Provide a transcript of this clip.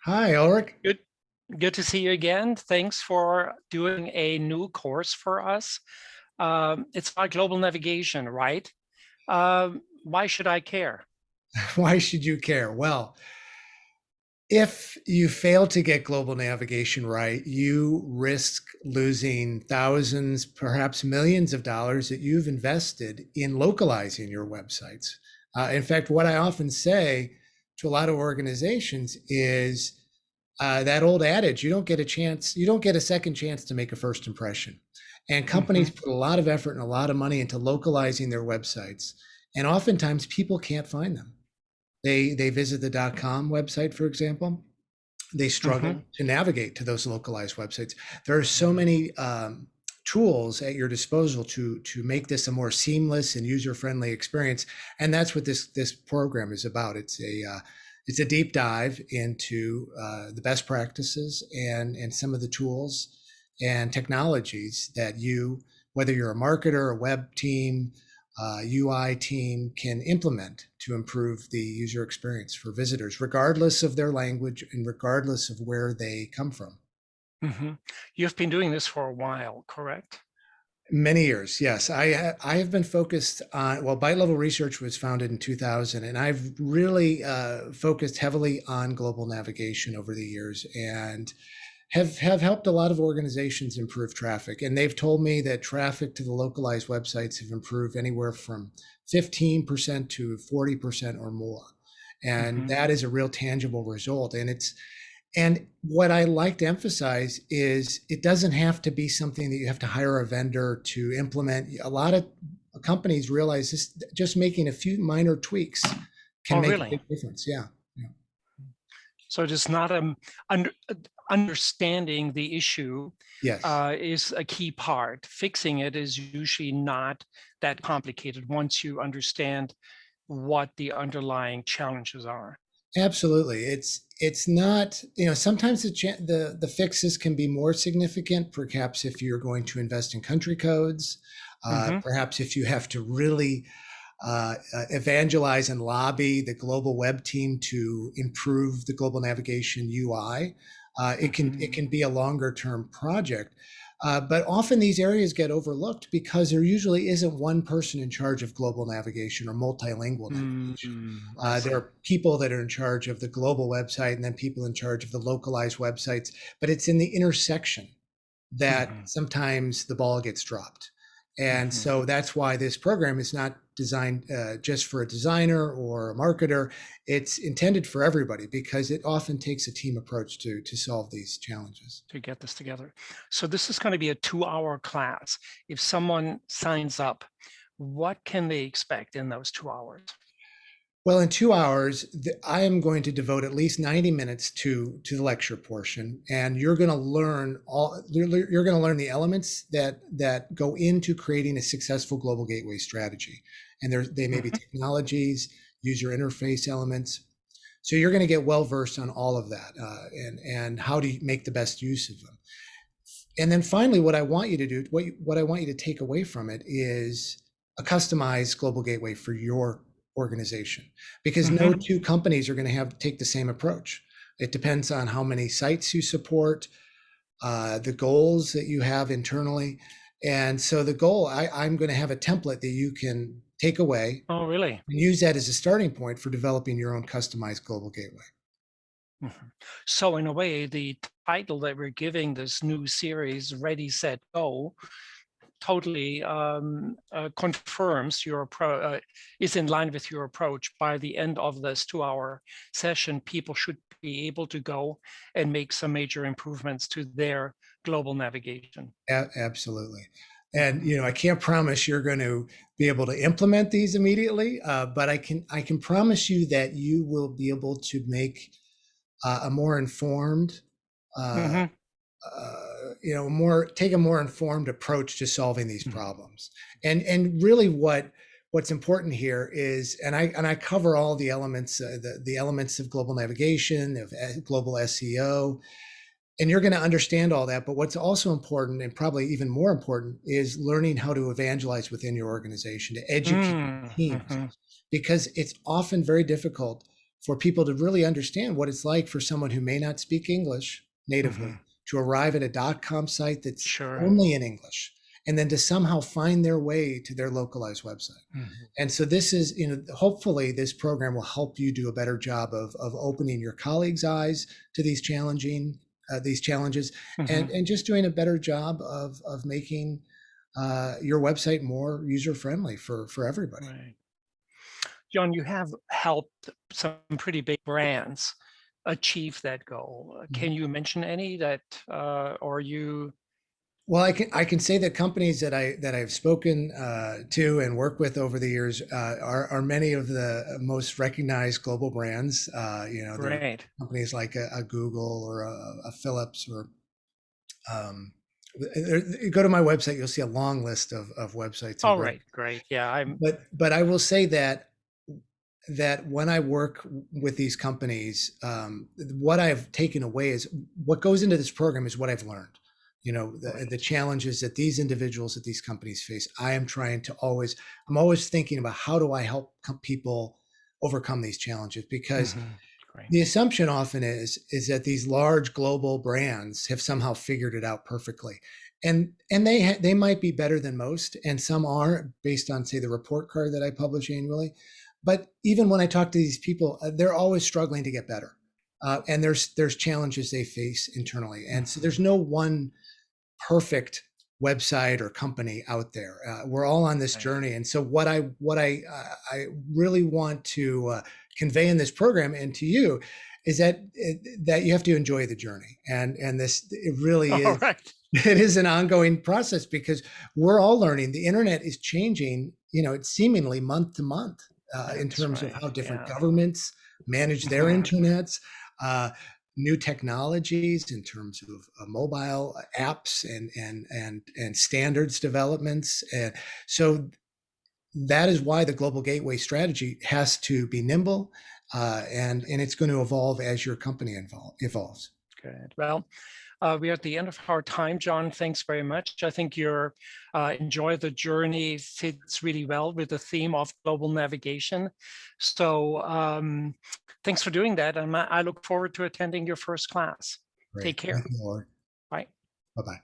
Hi, Ulrich. Good, good to see you again. Thanks for doing a new course for us. It's about global navigation, right? Why should I care? Why should you care? Well, if you fail to get global navigation right, you risk losing thousands, perhaps millions of dollars that you've invested in localizing your websites. In fact, what I often say to a lot of organizations is that old adage, you don't get a chance, you don't get a second chance to make a first impression. And companies Mhm. put a lot of effort and a lot of money into localizing their websites. And oftentimes people can't find them. They visit the .com website, for example. They Mhm. struggle to navigate to those localized websites. There are so many tools at your disposal to make this a more seamless and user friendly experience, and that's what this program is about. It's a deep dive into the best practices and some of the tools and technologies that you, whether you're a marketer, a web team, UI team, can implement to improve the user experience for visitors, regardless of their language and regardless of where they come from. Mhm. You've been doing this for a while, correct? Many years, yes. I have been focused on, well, Byte Level Research was founded in 2000, and I've really focused heavily on global navigation over the years and have helped a lot of organizations improve traffic. And they've told me that traffic to the localized websites have improved anywhere from 15% to 40% or more. And Mhm. that is a real tangible result. And what I like to emphasize is it doesn't have to be something that you have to hire a vendor to implement. A lot of companies realize this, just making a few minor tweaks can Oh, make a really? big difference. Yeah. Yeah. So it is not under, understanding the issue Yes. is a key part. Fixing it is usually not that complicated once you understand what the underlying challenges are. Absolutely. It's not, sometimes the fixes can be more significant, perhaps if you're going to invest in country codes, Mhm. perhaps if you have to really evangelize and lobby the global web team to improve the global navigation UI. It Mhm. can be a longer term project, but often these areas get overlooked because there usually isn't one person in charge of global navigation or multilingual navigation. I There see. are people that are in charge of the global website and then people in charge of the localized websites, but it's in the intersection that Mhm. sometimes the ball gets dropped. And Mhm. so that's why this program is not designed just for a designer or a marketer. It's intended for everybody because it often takes a team approach to solve these challenges. To get this together. So this is going to be a 2-hour class. If someone signs up, what can they expect in those 2 hours? Well, in 2 hours, I am going to devote at least 90 minutes to the lecture portion, and you're going to learn you're going to learn the elements that go into creating a successful global gateway strategy. And they may be Mhm. technologies, user interface elements. So you're going to get well versed on all of that, and how to make the best use of them. And then finally, what I want you to do, what I want you to take away from it is a customized global gateway for your organization, because no Mhm. two companies are going to have to take the same approach. It depends on how many sites you support, the goals that you have internally. And so I'm going to have a template that you can take away Oh, really? and use that as a starting point for developing your own customized global gateway. Mhm. So in a way, the title that we're giving this new series, Ready, Set, Go, totally confirms is in line with your approach. By the end of this 2-hour session, people should be able to go and make some major improvements to their global navigation. Absolutely. And Mhm. I can't promise you're going to be able to implement these immediately, but I can promise you that you will be able to make a more informed, uh, Mhm. more take a more informed approach to solving these Mhm. problems. And really, what's important here is, and I cover all the elements, the elements of global navigation, of global SEO, and you're going to understand all that. But what's also important, and probably even more important, is learning how to evangelize within your organization to educate Mm, teams, mhm. because it's often very difficult for people to really understand what it's like for someone who may not speak English natively Mhm. to arrive at a .com site that's Sure. only in English, and then to somehow find their way to their localized website. Mhm. And so this is, hopefully this program will help you do a better job of opening your colleagues' eyes to these challenges, Mhm. and just doing a better job of making your website more user friendly for everybody. Right. John, you have helped some pretty big brands achieve that goal. Can you mention any that, or you? Well, I can say that companies that I've spoken to and worked with over the years are many of the most recognized global brands. They're Great. companies like a Google or a Philips or um, go to my website. You'll see a long list of websites and All brands. right, great. Yeah, I'm But I will say that when I work with these companies, what I've taken away is what goes into this program is what I've learned. The great. challenges that these individuals at these companies face. I'm always thinking about how do I help people overcome these challenges, because Great. the assumption often is that these large global brands have somehow figured it out perfectly, and they might be better than most, and some are based on, say, the report card that I publish annually. But even when I talk to these people, they're always struggling to get better, and there's challenges they face internally, and so there's Mhm. no one perfect website or company out there. We're all on this Right. journey, and so what I really want to convey in this program and to you is that you have to enjoy the journey, and this it really All is. right. It is an ongoing process because we're all learning. The internet is changing. It's seemingly month to month in That's terms of right. how different Yeah. governments manage their internets. Uh, New technologies in terms of mobile apps and standards developments, and so that is why the global gateway strategy has to be nimble, and it's going to evolve as your company evolves. Good. Well, we're at the end of our time, John. Thanks very much. I think your enjoy the journey fits really well with the theme of global navigation. So thanks for doing that. And I look forward to attending your first class. Great, Take care. thank you, Lord. Bye. Bye bye.